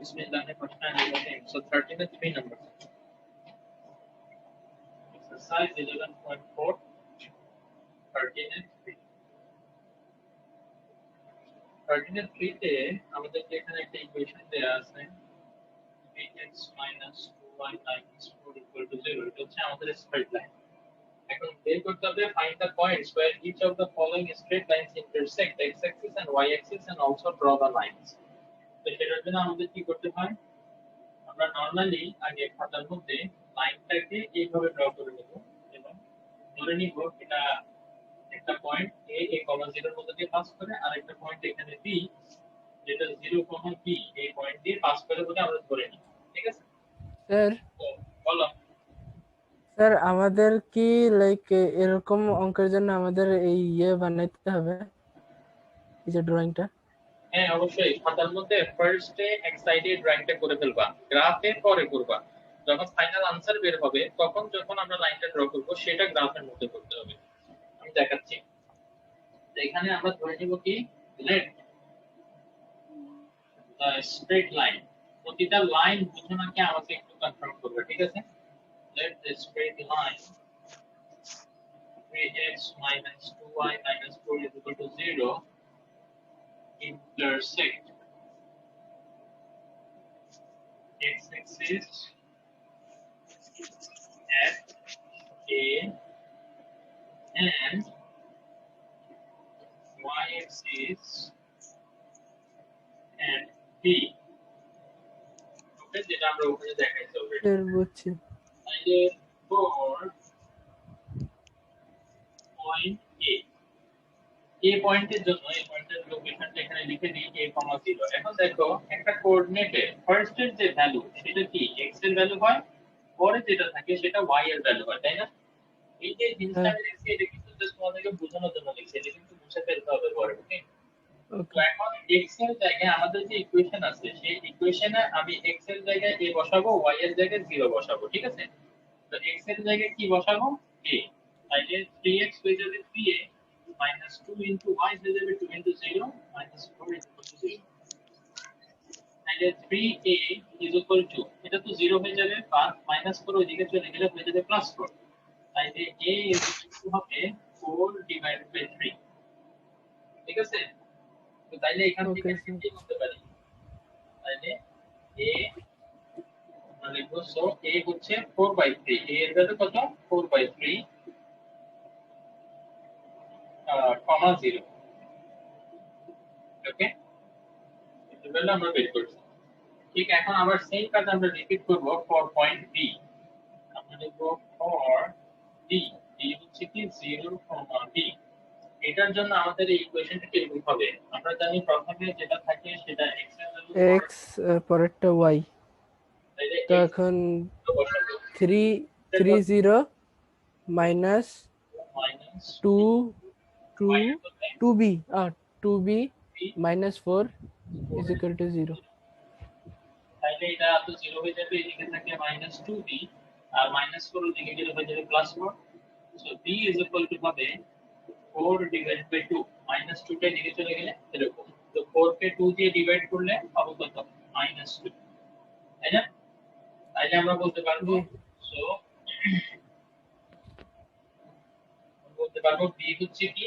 Bismillah Rahim. So 13 and 3 numbers. Exercise 11.4, 13 and 3. 13 and 3 তে আমাদের এখানে একটা ইকুয়েশন দেয়া আছে bx minus 2y minus 4 equal to 0. এটা হচ্ছে আমাদের স্ট্রেট লাইন। এখন বের করতে হবে find the points where each of the following straight lines intersect x axis and y axis and also draw the lines. তো সেটার জন্য আমাদের কি করতে হয়, আমরা নরমালি আগে খাতার মধ্যে লাইনটাকে এইভাবে ড্র করে নেব এবং ধরে নিব এটা একটা পয়েন্ট a a, 0 এর মধ্যে দিয়ে পাস করে আর একটা পয়েন্ট এখানে b যেটা 0, b এই পয়েন্ট দিয়ে পাস করে বলে আমরা ধরে নিই। ঠিক আছে স্যার? তো বলো স্যার আমাদের কি লাইক এরকম অঙ্কের জন্য আমাদের এই বানাইতে হবে, এই যে ড্রয়িংটা? হ্যাঁ অবশ্যই, খাতার মধ্যে ফার্স্টে এক সাইডে ড্রয়িংটা করে ফেলবা, গ্রাফে পরে করবা। যখন ফাইনাল আনসার বের হবে তখন যখন আমরা লাইনটা ড্র করব সেটা গ্রাফের মধ্যে করতে হবে। আমি দেখাচ্ছি। এখানে আমরা ধরে নিব কি লেট দ্য স্ট্রেট লাইন, প্রতিটা লাইন বুঝো নাকি আমাকে একটু কনফার্ম করবে। ঠিক আছে, let the straight line 3x minus 2y minus 4 is equal to 0 intersect x-axis at A and y-axis at B. ওকে, যেটা আমরা ওখানে দেখাইছি অলরেডি। স্যার বুঝছি। তাহলে ফর পয়েন্ট A, A পয়েন্টের জন্য এই পয়েন্টের লোকেশনটা এখানে লিখে দিই a, 0। এখন দেখো একটা কোঅর্ডিনেটে ফার্স্টের যে ভ্যালু সেটা কি x এর ভ্যালু হয়, পরে যেটা থাকে সেটা y এর ভ্যালু হয়, তাই না? এই যে জিনিসটা আমি লিখছি এটা কিন্তু জাস্ট তোমাদেরকে বোঝানোর জন্য লিখছি, এটা কিন্তু মুছে ফেলতে হবে পরে। ওকে, তো এখন x এর জায়গায় আমাদের যে ইকুয়েশন আছে সেই ইকুয়েশনে আমি x এর জায়গায় a বসাবো, y এর জায়গায় 0 বসাবো। ঠিক আছে, তো x এর জায়গায় কি বসাবো a, তাইলে 3x হয়ে যাবে 3a minus 2 into y হয়ে যাবে 2 into 0 minus 4 is equal to 0। তাইলে 3a is equal to, এটা তো 0 হয়ে যাবে, minus 4 ওইদিকে চলে গেলে হয়ে যাবে plus 4। তাইলে a is equal to হবে 4 divided by 3। ঠিক আছে, তো তাইলে এখান থেকে কি করতে পারি, তাইলে a আমরা লিখবো, সো a হচ্ছে 4/3, a এর ভ্যালু কত 4/3 0। ওকে, এটা ভ্যালু আমরা বের করছি। ঠিক, এখন আবার সেম কাজ আমরা রিপিট করব ফর পয়েন্ট b। আমরা লিখব ফর d, d হচ্ছে কি 0, b। এটার জন্য আমাদের এই ইকুয়েশনটা কিরকম হবে, আমরা জানি প্রথমে যেটা থাকে সেটা x এর ভ্যালু x পরেরটা y, তো এখন 3 minus 2b minus 4 is equal to 0। তাইলে এটা তো 0 হয়ে যাবে, এদিকে থাকে -2b আর -4 ওদিকে গেলে হয়ে যাবে +4। So b is equal to হবে 4 divided by 2, -2 টা এদিকে চলে গেলে এরকম, তো 4 কে 2 দিয়ে ডিভাইড করলে হবে কত -2, তাই না? তাইলে আমরা বলতে পারবো, সো বলতে পারবো b হচ্ছে কি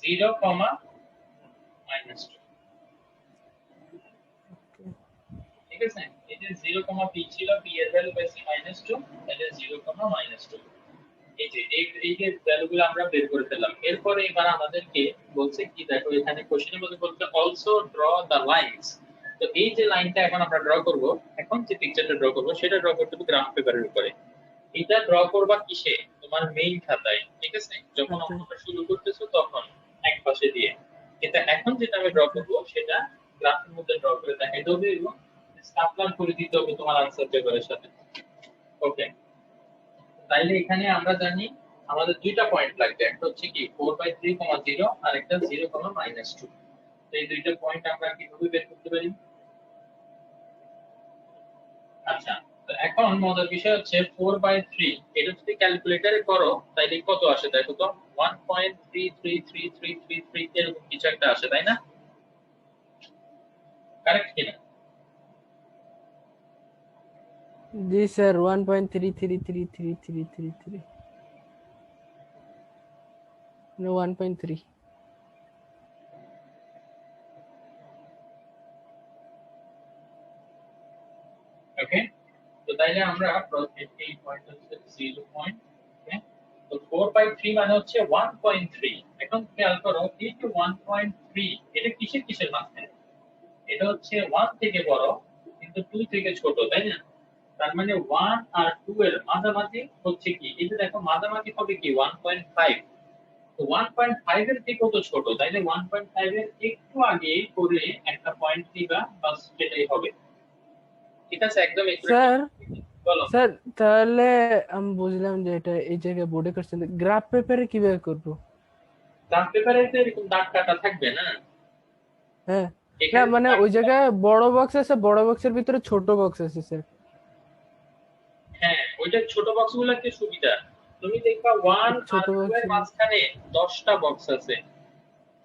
0, -2। ঠিক আছে, এই যে 0, b ছিল, b এর ভ্যালু পাইছি -2, তাহলে 0, -2। এই যে ভ্যালুগুলো আমরা বের করে ফেললাম। এরপরে এবার আমাদেরকে বলছে কি, দেখো এখানে কোশ্চেনের মধ্যে বলছে অলসো ড্র দা লাইনস। তো এই যে লাইনটা এখন আমরা ড্র করব, এখন যে পিকচারটা ড্র করব সেটা ড্র করতে হবে গ্রাফ পেপারের উপরে। এটা ড্র করবা কিসে, তোমার মেইন খাতায়। ঠিক আছে, যখন অঙ্কটা শুরু করতেছো তখন এক পাশে দিয়ে, কিন্তু এখন যেটা আমি ড্র করব সেটা গ্রাফের মধ্যে ড্র করে দেখাইতে হবে এবং স্টাপলার করে দিতে হবে তোমার আনসার পেপারের সাথে। ওকে, তাইলে এখানে আমরা জানি আমাদের দুইটা পয়েন্ট লাগবে, একটা হচ্ছে কি 4/3, 0 আর একটা 0, -2। তো এই দুইটা পয়েন্ট আমরা কিভাবে বের করতে পারি? আচ্ছা, তো এখন মজার বিষয় হচ্ছে 4/3 এটা যদি ক্যালকুলেটরে করো তাইলে কত আসে দেখো তো, 1.333333 এরকম কিছু একটা আসে, তাই না? কারেক্ট কিনা? জি স্যার 1.33333333 no 1.3 ওকে, তো তাইলে আমরা এই পয়েন্ট হচ্ছে 0 পয়েন্ট। ওকে, তো 4/3 মানে হচ্ছে 1.3। এখন খেয়াল করো এই যে 1.3 এটা কিসের কিসের মাঝখানে? এটা হচ্ছে 1 থেকে বড় কিন্তু 2 থেকে ছোট, তাই না? তার মানে 1 আর 2 এর মাঝামাঝি হচ্ছে কি, এই যে দেখো মাঝামাঝি হবে কি 1.5। তো 1.5 এর থেকে কত ছোট, তাইলে 1.5 এর একটু আগে করে একটা পয়েন্ট দিবা, বাস সেটাই হবে। ঠিক আছে, একদম একুরেট। স্যার বলো। স্যার তাহলে আমি বুঝলাম যে এটা এই জায়গায় বোর্ডে করছেন, গ্রাফ পেপারে কিভাবে করব? গ্রাফ পেপারে তো এরকম দাগ কাটা থাকবে না, হ্যাঁ, না এখানে তো মানে দাগ। ওই জায়গায় বড় বক্স আছে, বড় বক্সের ভিতরে ছোট বক্স আছে স্যার। হ্যাঁ, ওইটা ছোট বক্স গুলো কি সুবিধা, তুমি দেখবা 1 আর ছোট 2 বক্স, এর মাঝখানে 10টা বক্স আছে।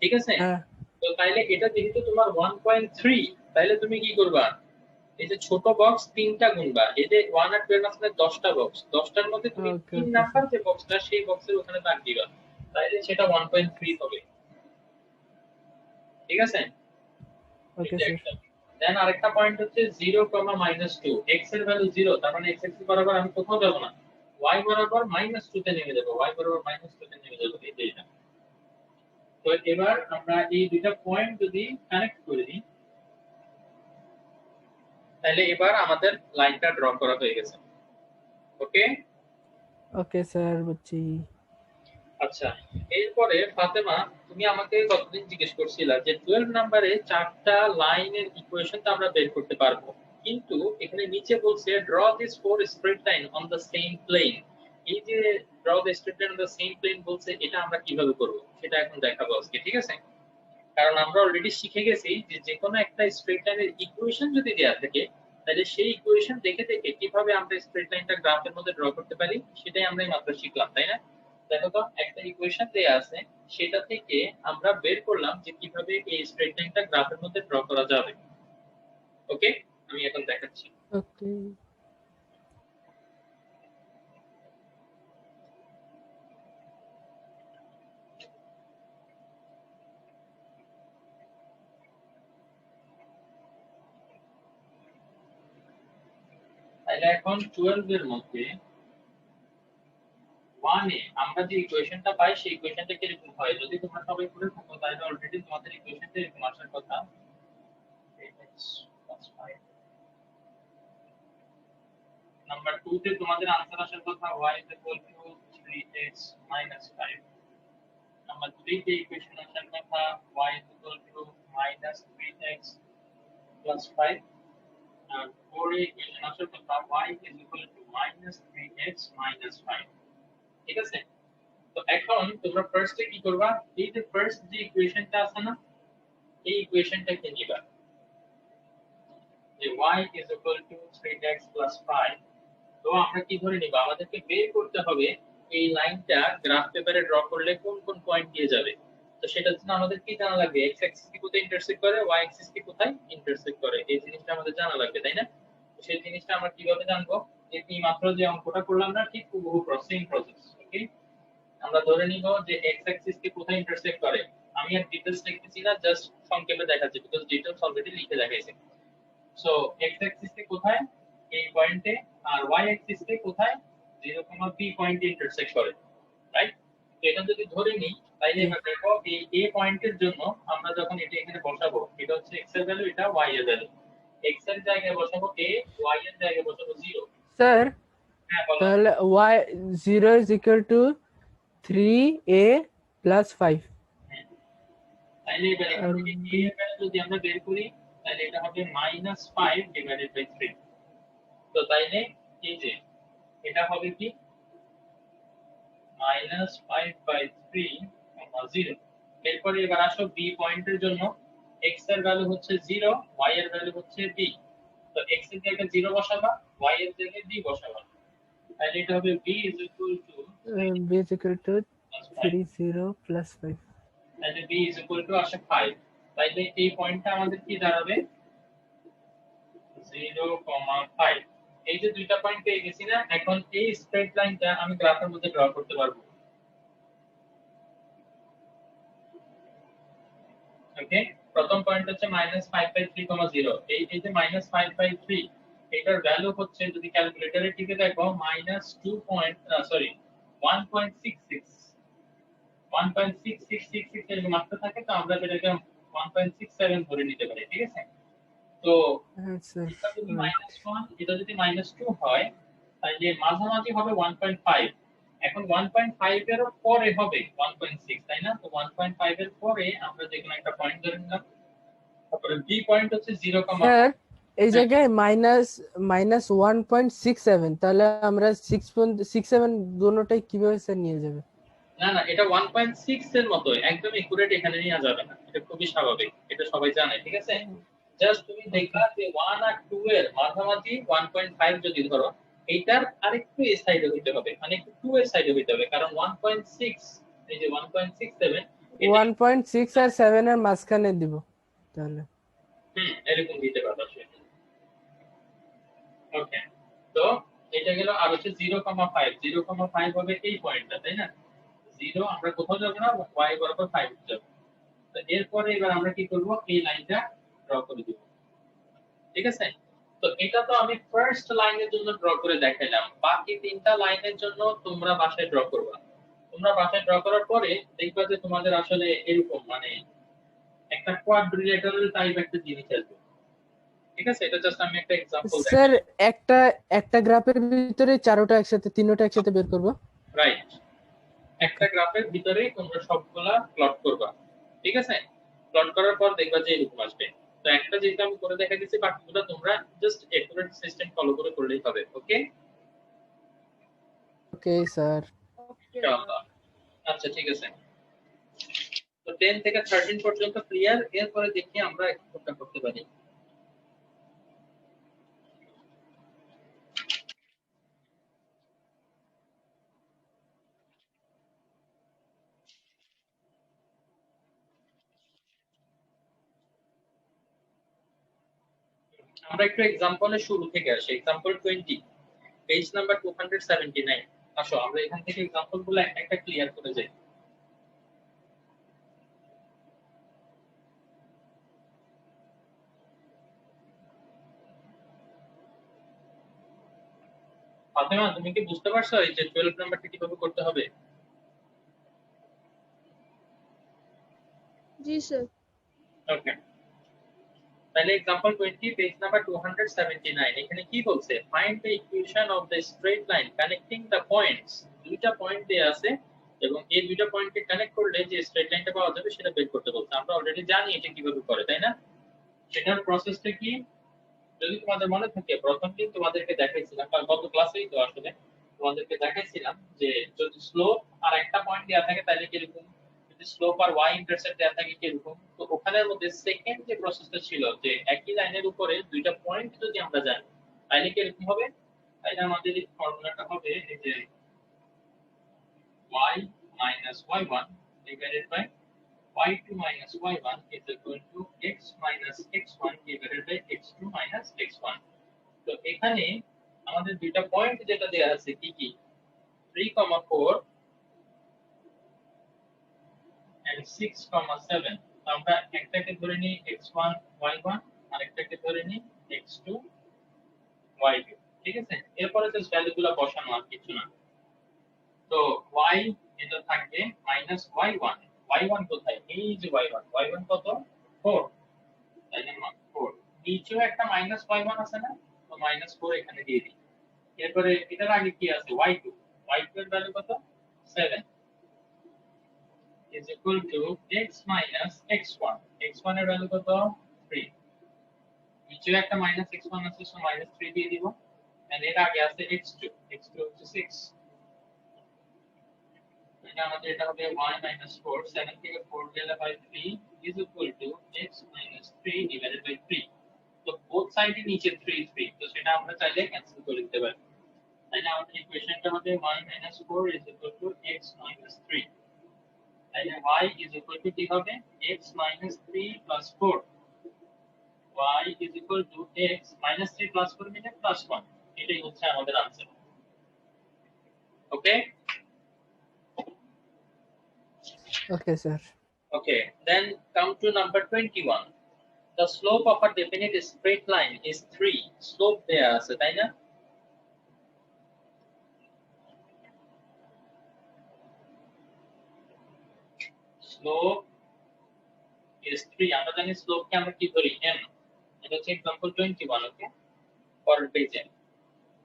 ঠিক আছে, হ্যাঁ তো তাইলে এটা যেহেতু তোমার 1.3, তাইলে তুমি কি করবা, এই যে ছোট বক্স তিনটা গুনবা, এই যে 1 আর 2 এর মাঝখানে 10টা বক্স, 10টার মধ্যে তুমি ওকে 3 ওকে নাম্বার স্যার, যে বক্সটা সেই বক্সের ওখানে দাগ দিবা, তাইলে সেটা 1.3 হবে। ঠিক আছে, এই ওকে যে স্যার। একটা। দেন আরেকটা পয়েন্ট হচ্ছে 0, -2, x এর ভ্যালু 0, তার মানে x এক্সিস বরাবর আমি কোথাও যাব না, y বরাবর -2 তে নেমে যাব, y বরাবর -2 তে নেমে যাব, এই যে এটা। তো এবার আমরা এই দুইটা পয়েন্ট যদি কানেক্ট করে দিই, তাহলে এবার আমাদের লাইনটা ড্র করা হয়ে গেছে। ওকে, ওকে স্যার বুঝছি। আচ্ছা, এরপরে ফাতেমা, তুমি আমাকে কতদিন জিজ্ঞেস করছিলা যে 12 নম্বরে চারটা লাইনের ইকুয়েশনটা আমরা বের করতে পারবো, কিন্তু এখানে নিচে বলছে draw this four straight line on the same plane. এই যে draw the straight line on the same plane বলছে, এটা আমরা কিভাবে করব সেটা এখন দেখাবো আজকে। ঠিক আছে, কারণ আমরা অলরেডি শিখে গেছি যে যে কোনো একটা স্ট্রেট লাইনের ইকুয়েশন যদি দেয়া থাকে, তাহলে সেই ইকুয়েশন দেখে দেখে কিভাবে আমরা স্ট্রেট লাইনটা গ্রাফের মধ্যে ড্র করতে পারি, সেটাই আমরা মাত্র শিখলাম, তাই না? দেখো তো, একটা ইকুয়েশন দেয়া আছে, সেটা থেকে আমরা বের করলাম যে কিভাবে এই স্ট্রেট লাইনটা গ্রাফের মধ্যে ড্র করা যাবে। ওকে, আমি এখন দেখাচ্ছি। ওকে তাহলে এখন 12 এর মধ্যে 1 এ আমরা যে ইকুয়েশনটা পাই সেই ইকুয়েশনটা কিরকম হয়, যদি তোমরা সবাই করে থাকো তাহলে অলরেডি তোমাদের ইকুয়েশনটা এরকম আসার কথা। নাম্বার 2 তে তোমাদের आंसर আসার কথা y 3x 5। নাম্বার 3 তে ইকুয়েশন আসার কথা y 3x 5। আর 4 এ ইকুয়েশন আসার কথা y 3x 5। ঠিক আছে, তো এখন তোমরা ফার্স্টে কি করবা, এই যে ফার্স্ট যে ইকুয়েশনটা আছে না, এই ইকুয়েশনটাকে নিবা যে y 3x 5। তো আমরা কি ধরে নিব, আমাদেরকে বের করতে হবে এই লাইনটা গ্রাফ পেপারে ড্র করলে কোন কোন পয়েন্ট দিয়ে যাবে। তো সেটার জন্য আমাদের কি জানা লাগবে, এক্স অ্যাক্সিস কি কোথায় ইন্টারসেক্ট করে, ওয়াই অ্যাক্সিস কি কোথায় ইন্টারসেক্ট করে, এই জিনিসটা আমাদের জানা লাগবে, তাই না? তো সেই জিনিসটা আমরা কিভাবে জানবো, এই মাত্র যে অঙ্কটা করলাম না, ঠিক হুবহু প্রসেস। ওকে, আমরা ধরে নিব যে এক্স অ্যাক্সিস কে কোথায় ইন্টারসেক্ট করে। আমি আর ডিটেইলস লিখতেছি না, জাস্ট সংক্ষেপে দেখাচ্ছি, বিকজ ডিটেইলস অলরেডি লিখে দেখাইছি। সো এক্স অ্যাক্সিস কে কোথায়, এই পয়েন্টে, আর ওয়াই অ্যাক্সিস কে কোথায়, 0, p পয়েন্টে ইন্টারসেক্ট করে, রাইট? তো এটা যদি ধরে নিই, তাইলে জি এবার দেখো এই a পয়েন্টের জন্য আমরা যখন এটা এখানে বসাবো, এটা হচ্ছে x এর ভ্যালু, এটা y এর ভ্যালু। x এর জায়গায় বসাবো a, y এর জায়গায় বসাবো 0। স্যার, হ্যাঁ বলো। তাহলে y 0 is equal to 3a plus 5 হ্যাঁ, তাইলে এবার এখান আর থেকে b। a এর ভ্যালু যদি আমরা বের করি, তাহলে এটা হবে -5/3। তো তাইলে এই যে এটা হবে কি -5/3, 0। এরপরে এবার আসো বি পয়েন্টের জন্য, x এর ভ্যালু হচ্ছে 0, y এর ভ্যালু হচ্ছে b। তো x এর জায়গায় 0 বসাবা, y এর জায়গায় b বসাবা, তাহলে এটা হবে b is equal to 3 b is equal to plus 5। 3 0 plus 5। তাহলে b is equal to আসে 5। তাইলে এই পয়েন্টটা আমাদের কি দাঁড়াবে, 0, 5। এই যে দুইটা পয়েন্ট পেয়ে গেছি না, এখন এই স্ট্রেট লাইনটা আমি গ্রাফের মধ্যে ড্র করতে পারবো। ওকে, প্রথম পয়েন্ট হচ্ছে -5/3,0। এই যে -5/3, এটার ভ্যালু হচ্ছে যদি ক্যালকুলেটরে টিপে দেখো -1.66 1.6666 এরকম আসতে থাকে, তো আমরা এটাকে 1.67 ধরে নিতে পারি, ঠিক আছে? তো হ্যাঁ স্যার, এটা যদি রাইট। -1, এটা যদি -2 হয়, তাহলে মাঝামাঝি হবে 1.5। এখন 1.5 এর পরে হবে 1.6, তাই না? তো 1.5 এর পরে আমরা যে কোনো একটা পয়েন্ট ধরে নিলাম। তারপরে বি পয়েন্ট হচ্ছে 0, স্যার এই হ্যাঁ, জায়গায় -1.67, তাহলে আমরা 6.67 দুটোটাই কিভাবে স্যার নিয়ে যাবে? না না, এটা 1.6 এর মতো একদম একুরেট এখানে নেওয়া যাবে না, এটা খুবই স্বাভাবিক, এটা সবাই জানে, ঠিক আছে? জাস্ট তুমি ওকে, দেখবা যে 1 আর 2 এর মাঝামাঝি 1.5 যদি ধরো, এইটার আরেকটু এই সাইডে হইতে হবে, মানে একটু 2 এর সাইডে হইতে হবে, কারণ 1.6, এই যে 1.67, এটা 1.6 আর 7 এর মাঝখানে দিব তাহলে। এরকম দিতে পারবা সেটা। ওকে, তো এটা গেল। আর হচ্ছে 0,5, 0,5 হবে এই পয়েন্টটা, তাই না? 0 আমরা কোথাও যাব না, y বরাবর 5 যাব। তো এরপরে এবার আমরা কি করব, এই লাইনটা ড্র করে দিব, ঠিক আছে? তো এটা তো আমি ফার্স্ট লাইনের জন্য ড্র করে দেখাইলাম, বাকি তিনটা লাইনের জন্য তোমরা বাসায় ড্র করবা। তোমরা বাসায় ড্র করার পরে দেখবা যে তোমাদের আসলে এরকম মানে একটা কোয়াড্রিলেটারাল টাইপ একটা জিনিস আসবে, ঠিক আছে? এটা জাস্ট আমি একটা এক্সাম্পল স্যার দেখাইলাম। একটা একটা গ্রাফের ভিতরে চারোটা একসাথে, তিনটা একসাথে বের করব। রাইট, ওকে, একটা গ্রাফের ভিতরেই তোমরা সবগুলা প্লট করবা, ঠিক আছে? প্লট করার পর দেখবা যে এরকম আসবে। তো একটা যেটা আমি করে দেখা দিচ্ছি, বাকিগুলো তোমরা জাস্ট একুরেট সিস্টেম ফলো করে করলেই হবে। ওকে, ওকে স্যার। ইনশাআল্লাহ। আচ্ছা, ঠিক আছে। তো 10 থেকে 13 পর্যন্ত ক্লিয়ার, এরপরে দেখি আমরা কোনটা করতে পারি। আমরা একটু এক্সাম্পলের শুরু থেকে আসি, এক্সাম্পল 20, পেজ নাম্বার 279। আসো আমরা এখান থেকে এক্সাম্পল গুলো একটা একটা ক্লিয়ার করে যাই। ফাতেমা, তুমি কি বুঝতে পারছো এই যে 12 নাম্বারটা কিভাবে করতে হবে? জি স্যার। ওকে, তাহলে এক্সাম্পল 20, পেজ নাম্বার 279, এখানে কি বলছে? Find the equation of the straight line connecting the points. দুইটা পয়েন্ট দেয়া আছে এবং এই দুইটা পয়েন্টকে কানেক্ট করলে যে স্ট্রেট লাইনটা পাওয়া যাবে সেটা বের করতে বলছে। আমরা অলরেডি জানি এটা কিভাবে করে, তাই না? সেটার প্রসেসটা কি? যদি তোমাদের মনে থাকে, প্রথম দিন তোমাদেরকে দেখাইছিলাম, কারণ গত ক্লাসেই তো আসলে তোমাদেরকে দেখাইছিলাম যে যদি স্লোপ আর একটা পয়েন্ট দেওয়া থাকে তাহলে কিরকম, যদি স্লোপ আর ওয়াই ইন্টারসেপ্ট দেওয়া থাকে কিরকম। তো ওখানের মধ্যে সেকেন্ড যে প্রসেসটা ছিল যে একই লাইনের উপরে দুইটা পয়েন্ট যদি আমরা জানি তাহলে কিরকম হবে, তাহলে আমাদের এই ফর্মুলাটা হবে এই যে y minus y1 divided by y2 minus y1 is equal to x minus x1 divided by x2 minus x1। তো এখানে আমাদের দুইটা পয়েন্ট যেটা দেয়া আছে কি কি, 3,4 and 6,7। তো আমরা একটাকে ধরে নিই x1 y1, আরেকটাকে ধরে নিই x2 y2, ঠিক আছে? এরপরে জাস্ট ভ্যালুগুলো বসানো, আর কিছু না। তো y এটা থাকবে -y1, y1 কোথায়? এই যে y1, y1 কত? 4, তাই না? 4, নিচেও একটা -y1 আছে না, তো -4 এখানে দিয়ে দিই। এরপরে এটার আগে কি আছে? y2, y2 এর ভ্যালু কত? 7 is equal to x minus x1, x1 এর ভ্যালু কত? 3, নিচেও একটা -x1 আছে, সো -3 দিয়ে দিব। এন্ড এর আগে আছে x2, x2 হচ্ছে 6, এটা আমাদের এটা হবে y minus 4, 7 থেকে 4 গেলে হয় 3 is equal to x minus 3 divided by 3। তো বোথ সাইডে নিচে 3 3, তো সেটা আমরা চাইলে ক্যান্সেল করে দিতে পারি। তাহলে আমাদের ইকুয়েশনটা হবে y minus 4 is equal to x minus 3। তাহলে y is equal to কি হবে? x minus 3 plus 4, y is equal to x minus 3 plus 4 মানে plus 1, এটাই হচ্ছে আমাদের answer okay Okay, sir. Okay, then come to number 21. The slope of a definite straight line is 3. Slope there আছে তাই না? Slope is 3. আমরা জানি slope কে আমরা কি ধরি m. এটা হচ্ছে example 21, okay? পরের পেজে।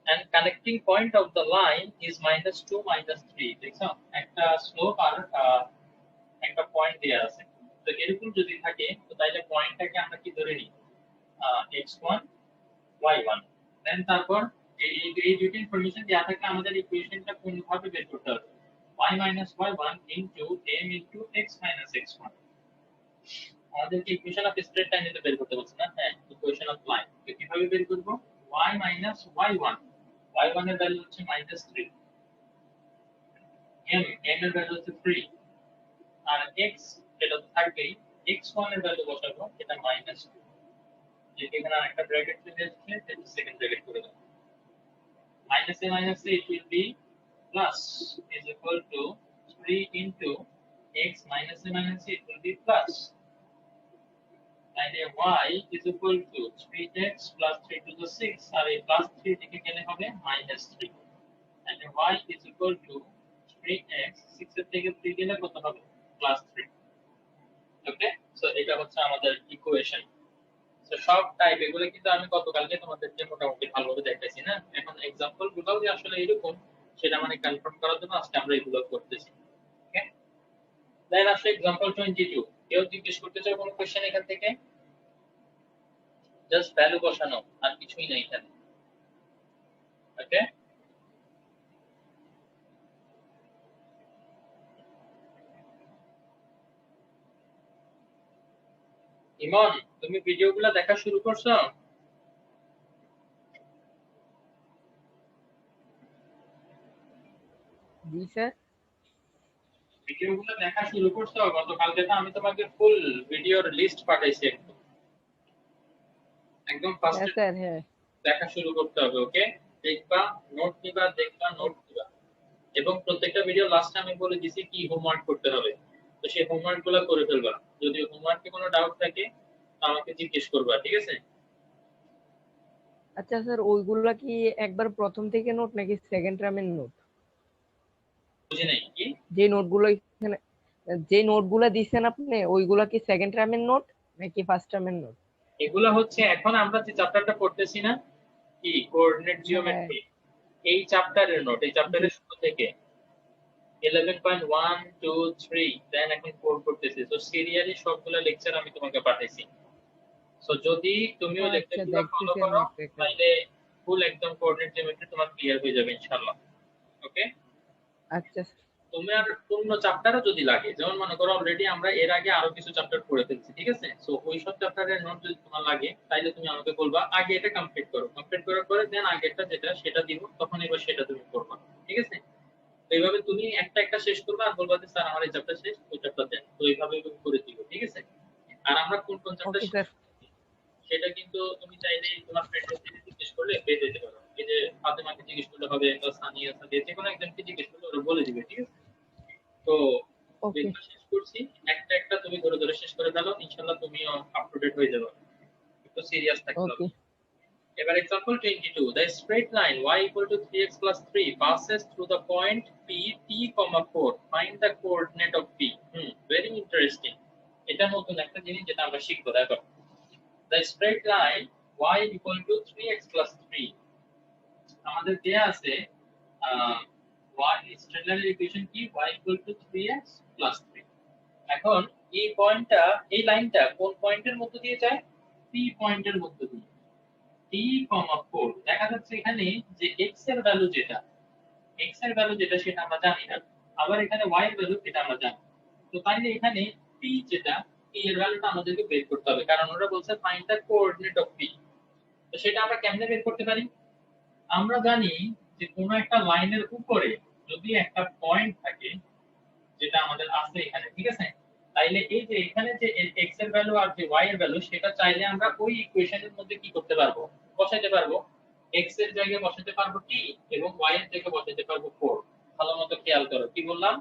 And connecting point of the line is -2 -3. দেখছো? একটা slope আর একটা পয়েন্ট দেয়া আছে। তো এরকম যদি থাকে তো তাইলে পয়েন্টটাকে আমরা কি ধরে নিই? x1 y1 দেন তারপর এই দুটো ইনফরমেশন দেয়া থাকলে আমাদের ইকুয়েশনটা কোনভাবে বের করতে হবে y y1 into m into x x1 আমাদের কি ইকুয়েশন অফ স্ট্রেট লাইন এটা বের করতে বলছে না হ্যাঁ ইকুয়েশন অফ লাইন তো কিভাবে বের করব y y1 y1 এর ভ্যালু হচ্ছে -3 m এর ভ্যালু হচ্ছে 3 আর x এটা তো থাকবেই x1 এর ভ্যালু বসাবো এটা -2 এখানে আরেকটা ব্র্যাকেট চলে আসছে এটা সেকেন্ড ব্র্যাকেট করে দাও minus a it will be plus is equal to 3 into x minus a it will be plus and a y is equal to 3x plus 3 to the 6 আর এই plus 3 দিকে গেলে হবে minus 3 and a y is equal to 3x 6 এর থেকে 3 গেলে কত হবে plus 3 okay so এটা হচ্ছে আমাদের ইকুয়েশন তো সব টাইপ এগুলো কিন্তু আমি গতকালকে তোমাদেরকে মোটামুটি ভালোভাবে দেখাইছি না এখন एग्जांपल গুলোও যে আসলে এরকম সেটা মানে কনফার্ম করার জন্য আজকে আমরা এগুলো করতেছি ওকে দেন আসলে एग्जांपल 22 কেউ জিজ্ঞেস করতে চাও কোনো কোশ্চেন এখান থেকে জাস্ট ভ্যালু বসানো আর কিছুই নাই এখানে ওকে ইমন তুমি ভিডিওগুলো দেখা শুরু করছো জি স্যার ভিডিওগুলো দেখা শুরু করছো গতকালকে তো আমি তোমাকে ফুল ভিডিওর লিস্ট পাঠাইছি একদম ফার্স্ট স্যার হ্যাঁ দেখা শুরু করতে হবে ওকে দেখবা নোট নিবা এবং প্রত্যেকটা ভিডিও লাস্টে আমি বলে দিছি কি হোমওয়ার্ক করতে হবে তো সেই হোমওয়ার্কগুলো করে ফেলবা যদি হোমওয়ার্কে কোনো ডাউট থাকে তো আমাকে জিজ্ঞেস করবা ঠিক আছে আচ্ছা স্যার ওইগুলা কি একবার প্রথম থেকে নোট নাকি সেকেন্ড টার্মের নোট বুঝি নাই কি যে নোটগুলো দিচ্ছেন আপনি ওইগুলা কি সেকেন্ড টার্মের নোট নাকি ফার্স্ট টার্মের নোট এগুলো হচ্ছে এখন আমরা যে চ্যাপ্টারটা পড়তেছি না কি কোঅর্ডিনেট জিওমেট্রি এই চ্যাপ্টারের নোট এই চ্যাপ্টারের শুরু থেকে 11.1 2 3 দেন এখন 4 করতেছি তো সিরিয়ালি সবগুলো লেকচার আমি তোমাকে পাঠাইছি সো যদি তুমিও লেকচারগুলো ফলো করো তাহলে ফুল একদম কোঅর্ডিনেট জিওমেট্রি তোমার ক্লিয়ার হয়ে যাবে ইনশাআল্লাহ ওকে আচ্ছা তোমার পূর্ণ চ্যাপ্টারও যদি লাগে যেমন মনে করো অলরেডি আমরা এর আগে আরো কিছু চ্যাপ্টার পড়ে ফেলছি ঠিক আছে সো ওই সব চ্যাপ্টারের নোট যদি তোমার লাগে তাহলে তুমি আমাকে বলবা আগে এটা কমপ্লিট করো কমপ্লিট করার পরে দেন আগেরটা যেটা সেটা দিব তখন এবার সেটা তুমি করবা ঠিক আছে তো এইভাবে তুমি একটা একটা শেষ করবা আর বলবা যে স্যার আমার এই চ্যাপ্টার শেষ ওই চ্যাপ্টার দেন তো এইভাবে তুমি করে দিও ঠিক আছে আর আমরা কোন কোন চ্যাপ্টার ওকে স্যার সেটা কিন্তু তুমি চাইলে তোমার ফ্রেন্ডদের থেকে জিজ্ঞেস করলে পেয়ে যেতে পারো এই যে ফাতেমাকে জিজ্ঞেস করলে হবে বা সানিয়া সাদিয়া যে কোনো একজনকে জিজ্ঞেস করলে ওরা বলে দিবে ঠিক আছে তো ওকে যেগুলো শেষ করছি একটা একটা তুমি ধরে ধরে শেষ করে ফেলো ইনশাআল্লাহ তুমি আপ টু ডেট হয়ে যাবে একটু সিরিয়াস থাকতে হবে ওকে এবার example 22 the straight line y equal to 3x plus 3 passes through the point p t, 4 find the coordinate of p very interesting এটা নতুন একটা জিনিস যেটা আমরা শিখবো দেখো the straight line y equal to 3x plus 3 আমাদের দেয়া আছে y straight line ইকুয়েশন কি y equal to 3x plus 3 এখন এই পয়েন্টটা এই লাইনটা কোন পয়েন্টের মধ্য দিয়ে যায় p পয়েন্টের মধ্য দিয়ে t, 4 দেখা যাচ্ছে এখানে যে x এর ভ্যালু যেটা সেটা আমরা জানি না আবার এখানে y এর ভ্যালু সেটা আমরা জানি তো তাইলে এখানে p যেটা p এর ভ্যালুটা আমাদেরকে বের করতে হবে কারণ ওরা বলছে find the coordinate of p তো সেটা আমরা কেমনে বের করতে পারি আমরা জানি যে কোনো একটা লাইনের উপরে যদি একটা পয়েন্ট থাকে যেটা আমাদের আছে এখানে ঠিক আছে তাইলে এই যে এখানে যে x এর ভ্যালু আর যে y এর ভ্যালু সেটা চাইলে আমরা ওই ইকুয়েশনের মধ্যে কি করতে পারবো বসাইতে পারবো x এর জায়গায় বসাতে পারবো t এবং y এর জায়গায় বসাতে পারবো 4। ভালো মতো খেয়াল করো কি বললাম।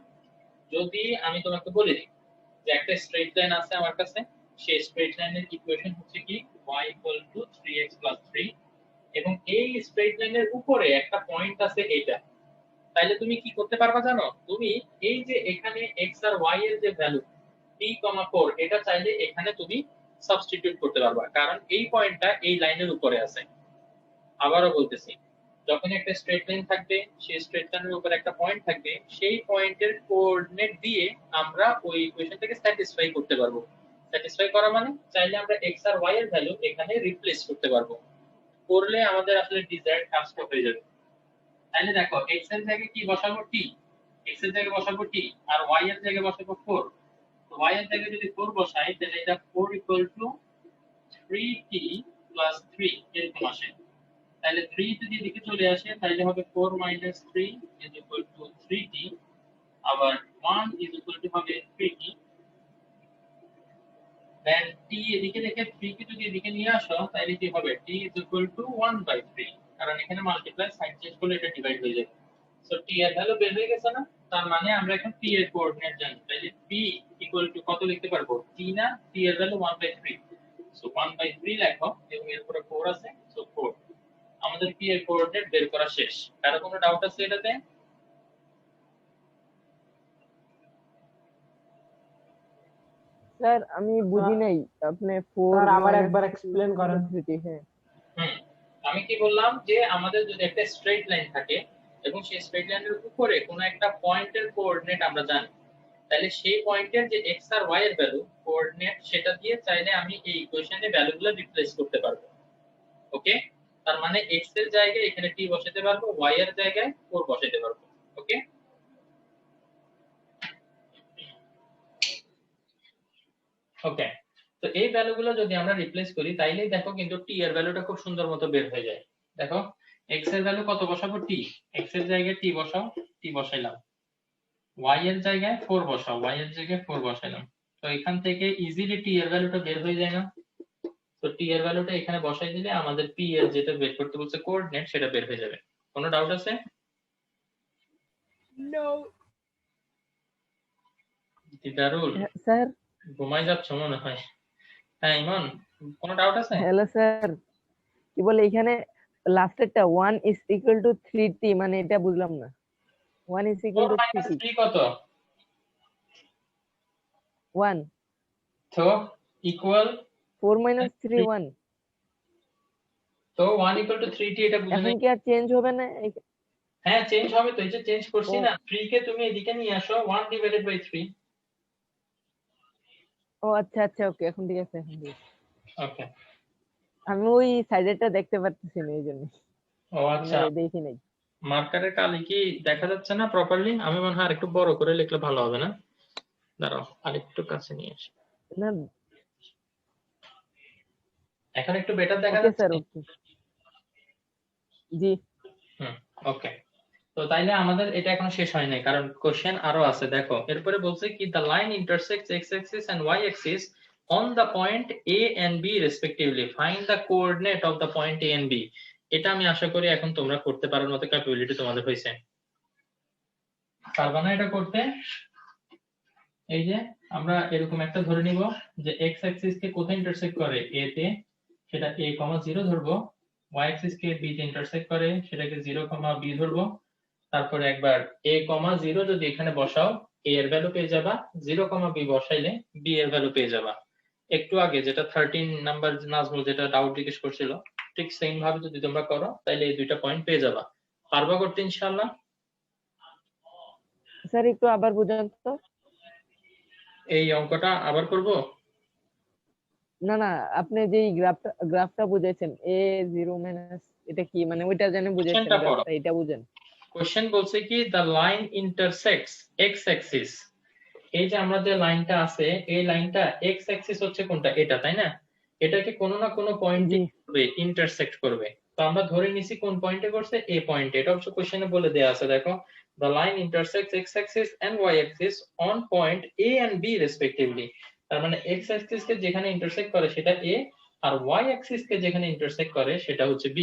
যদি আমি তোমাকে বলে দিই যে একটা স্ট্রেট লাইন আছে আমার কাছে, সেই স্ট্রেট লাইনের ইকুয়েশন হচ্ছে কি y 3x 3 এবং এই স্ট্রেট লাইনের উপরে একটা পয়েন্ট আছে এটা। তাইলে তুমি কি করতে পারবা জানো, তুমি এই যে এখানে x আর y এর যে ভ্যালু t, 4 এটা চাইলে এখানে তুমি সাবস্টিটিউট করতে পারবা, কারণ এই পয়েন্টটা এই লাইনের উপরে আছে। আবারও বলতেছি, যখন একটা স্ট্রেট লাইন থাকবে, সেই স্ট্রেট লাইনের উপর একটা পয়েন্ট থাকবে, সেই পয়েন্টের কোঅর্ডিনেট দিয়ে আমরা ওই ইকুয়েশনটাকে স্যাটিসফাই করতে পারবো। স্যাটিসফাই করা মানে চাইলে আমরা x আর y এর ভ্যালু এখানে রিপ্লেস করতে পারবো, করলে আমাদের আসলে ডিজায়ার্ড কাজটা হয়ে যাবে। তাহলে দেখো x এর জায়গায় কি বসাবো t, x এর জায়গায় বসাবো t আর y এর জায়গায় বসাবো 4। তো y এর জায়গায় যদি 4 বসাই তাহলে এটা 4 3t 3 এরকম আসে। তাহলে 3 যদি এদিকে চলে আসে তাহলে হবে 4 - 3 3t, আবার 1 হবে 3t। দেন t এদিকে রেখে 3 কে যদি এদিকে নিয়ে আসো তাহলে কি হবে t 1/3, কারণ এখানে মাল্টিপ্লাই সাইন চেঞ্জ করলে এটা ডিভাইড হয়ে যাবে। সো t এর ভ্যালু বের হয়ে গেছে না, তার মানে আমরা এখন p এর কোঅর্ডিনেট জানি। তাহলে p কত লিখতে পারবো, t না, t এর ভ্যালু 1/3। সো 1/3 লেখো এবং এর পরে 4 আছে, সো 4। আমাদের p এর কোঅর্ডিনেট বের করা শেষ। কারো কোনো ডাউট আছে এটাতে? স্যার আমি বুঝি নাই, আপনি 4 স্যার আবার একবার এক্সপ্লেন করেন। হ্যাঁ আমি কি বললাম যে আমাদের যদি একটা স্ট্রেট লাইন থাকে এবং সেই স্ট্রেট লাইনের উপরে কোনো একটা পয়েন্টের কোঅর্ডিনেট আমরা জানি, তাহলে সেই পয়েন্টের যে x আর y এর ভ্যালু কোঅর্ডিনেট সেটা দিয়ে চাইলে আমি এই ইকুয়েশনে ভ্যালুগুলো রিপ্লেস করতে পারবো। ওকে, তার মানে x এর জায়গায় এখানে t বসাতে পারবো, y এর জায়গায় 4 বসাতে পারবো। ওকে, ওকে। তো এই ভ্যালুগুলো যদি আমরা রিপ্লেস করি তাইলেই দেখো কিন্তু t এর ভ্যালুটা খুব সুন্দর মতো বের হয়ে যায়। দেখো x এর ভ্যালু কত বসাবো, t, x এর জায়গায় t বসাও, t বসাইলাম। y এর জায়গায় 4 বসাও, y এর জায়গায় 4 বসাইলাম। তো এখান থেকে ইজিলি t এর ভ্যালুটা বের হয়ে যায় না? তো t এর ভ্যালুটা এখানে বসাই দিলে আমাদের p এর যেটা বের করতে বলছে কোঅর্ডিনেট সেটা বের হয়ে যাবে। কোনো ডাউট আছে? No Didarul sir. ঘুমাই যাচ্ছ মনে হয়। হ্যাঁ ইমন, কোনো ডাউট আছে? হ্যালো স্যার, কি বলে এখানে লাস্টেরটা 1 = 3t, মানে এটা বুঝলাম না। 1 4 = 3t, 3 কত? 1 তো ইকুয়াল 4 - 3 1। তো 1 3t, এটা বুঝে এখন নাই? কি আর চেঞ্জ হবে না? হ্যাঁ চেঞ্জ হবে তো, এই যে চেঞ্জ করছি ও। না, 3 কে তুমি এদিকে নিয়ে আসো, 1/3। ও আচ্ছা আচ্ছা, ওকে, এখন ঠিক আছে, এখন ঠিক আছে। ওকে, আমি ওই সাইডেরটা দেখতে পারতেছি না, এই জন্য ও আচ্ছা। দেখি নাই। মার্কারের কালি কি দেখা যাচ্ছে না প্রপারলি? আমি মনে হয় আরেকটু বড় করে লিখলে ভালো হবে না? দাঁড়াও আরেকটু কাছে নিয়ে আসি। না, এখন একটু বেটার দেখা ওকে যাচ্ছে? স্যার, ওকে, জি। ওকে, তো তাইলে আমাদের এটা এখনো শেষ হয় নাই, কারণ কোশ্চেন আরো আছে। দেখো এরপরে বলছে কি the line intersects x axis and y axis on the point a and b respectively, find the coordinate of the point a and b। এটা আমি আশা করি এখন তোমরা করতে পারার মতো ক্যাপাবিলিটি তোমাদের হয়েছে। পারবা না এটা করতে? এই যে আমরা এরকম একটা ধরে নিব যে x axis কে কোথায় ইন্টারসেক্ট করে, a তে, সেটা a, 0 ধরবো। y axis কে b তে ইন্টারসেক্ট করে, সেটাকে 0, b ধরবো। তারপরে একবার a, 0 যদি এখানে বসাও, a এর ভ্যালু পেয়ে যাবা, 0, b বসাইলে b এর ভ্যালু পেয়ে যাবা। একটু আগে যেটা 13 নাম্বার নাজমুল যেটা ডাউট জিজ্ঞেস করছিল, ঠিক সেম ভাবে যদি তোমরা করো তাহলে এই দুইটা পয়েন্ট পেয়ে যাবা। পারবা করতে ইনশাআল্লাহ? স্যার একটু আবার বুঝান তো। এই অঙ্কটা আবার করব? না না, আপনি যে গ্রাফটা বুঝাইছেন a0 - এটা কি, মানে ওইটা জানি বুঝাইছেন, কোশ্চেনটা পড়ো। গ্রাফটা এটা বুঝেন। কোশ্চেন বলছে কি the line intersects x Axis. এই যে আমরা যে লাইনটা আছে, এই লাইনটা x অ্যাক্সিস হচ্ছে কোনটা, এটা, তাই না? এটাকে কোনো না কোনো পয়েন্টে করবে, ইন্টারসেক্ট করবে। তো আমরা ধরে নিছি কোন পয়েন্টে করছে, a পয়েন্টে। এটা হচ্ছে কোশ্চেনে বলে দেয়া আছে, দেখো the line intersects x axis and y axis on point a and b respectively। তার মানে x axis কে যেখানে ইন্টারসেক্ট করে সেটা a, আর y axis কে যেখানে ইন্টারসেক্ট করে সেটা হচ্ছে b।